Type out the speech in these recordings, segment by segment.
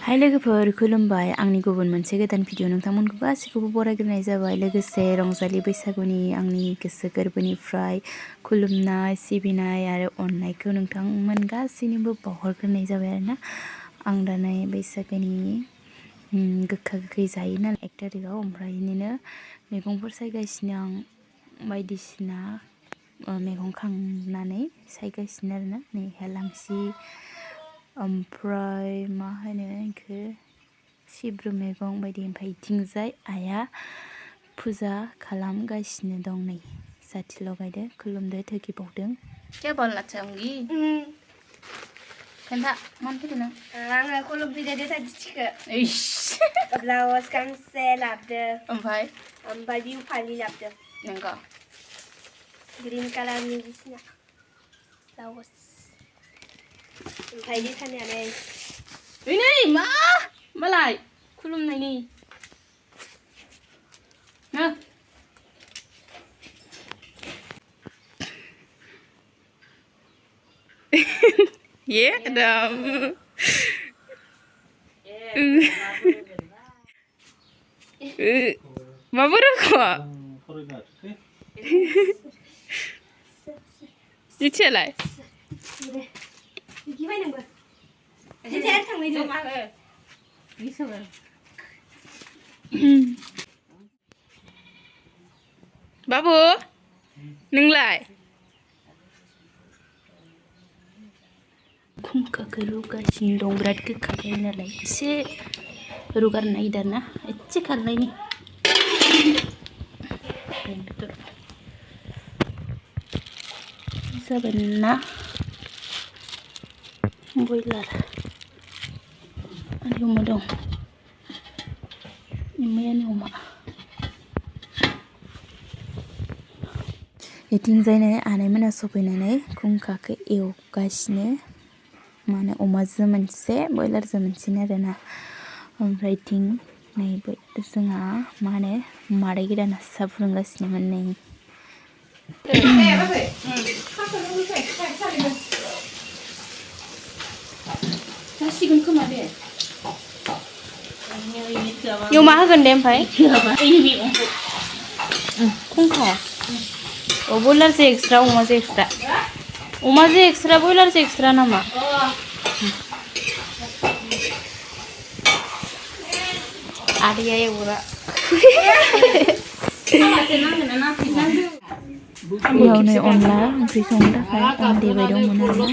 हाय लोगोफोर खुलुमबाय आंनि गुबुन मोनसे गोदान भिडिअ नोंथांमोनखौ गासैखौबो बरायग्रोनाय जाबाय लोगोसे रंजालि बैसागुनि आंनि गोसो गोरबोनिफ्राय खुलुमनाय सिबिनाय आरो अननायखौ नोंथांमोन गासैनोबो बावहरग्रोनाय जाबाय आरोना आं दा नै बैसागुनि गोखा गोखै जायो नालाय 1 तारिखआव ओमफ्राय बिदिनो मैगंफोर सायगासिनो आं बायदिसिना मैगं खांनानै सायगासिनो आरोना नै हेलांसि ओमफ्राय मा होनो इखो सिब्रु मैगं बायदि ओमफ्राय इथिंजाय आइया फुजा खालामगासिनो दं नै साथि लगायदो खुलुमदो थोगि बावदों केबल नाचंगी खोन्था मानो फैदों नों आङो खुलुमफैदो साथिखौ इस ब्लाउस गांसे लाबदो ओमफ्राय बिहु फालि लाबदो नंगौ ग्रीन कालारनि बिसिना ब्लाउस ओमफ्राय खानायालाय नै मा मालाय खुलुमनायनि हो ये दम माबोरै kok Dicelai. Gimana mbak? Jadi ada joma ke? Bisa kan? Babu, nenglai. Kumka keruga sindong berat ke kakeknya lagi. Se rugar naik dana, cek karena ini. Betul. Sebenarnya boiler ada rumah dong ini rumah इथिंजायनो आनैमोना सफैनानै खुंखाखौ एवगासिनो माने अमाजों मोनसे बयलारजों मोनसेनो आरोना ओमफ्राय इथिं नै जोंहा मा होनो मादै गोदाना साहा फुदुंगासिनोमोन नै जासिगोन खोमा दे इयाव मा होगोन दे ओमफ्राय खुंखा Oh, boiler se extra, uma se extra. Uma se extra, boiler se extra nama. Ada ya ura. Iya nih online, beri sonda kayak on di bedong mana.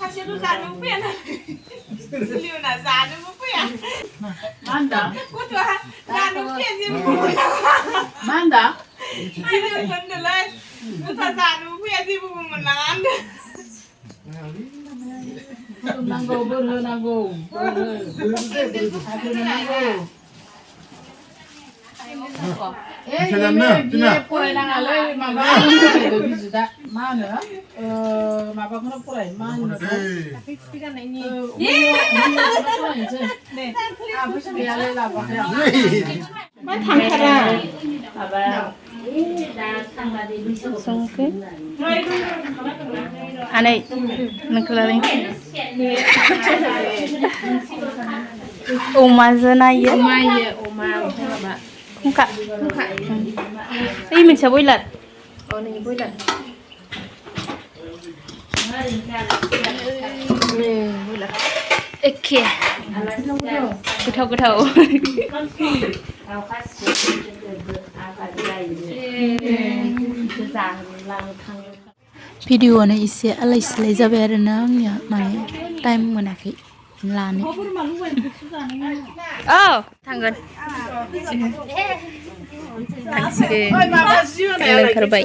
사실은 자는 빼나. 리오나 자는 못 빼야. 만다. 그것도 자는 빼지 못. 만다. 지금 건들래. 그다 자는 빼지 못 만난다. 나고 버려 나고. Dia pulai nang alai mama bisa dah mana mama kena pulai mana tapi kan ini apa sih dia alai lah pakai mana tangkara apa sangke aneh nengkelalin Oma zanaya Oma Kumka. Ini minta boiler. Oh, ini boiler. Boiler. Oke. Getau-getau. Videonya isi alay-alay जाबाय आरोना आंनिया माने time मोनाखै लानो औ थांगोन थांसिगोन ओंखारबाय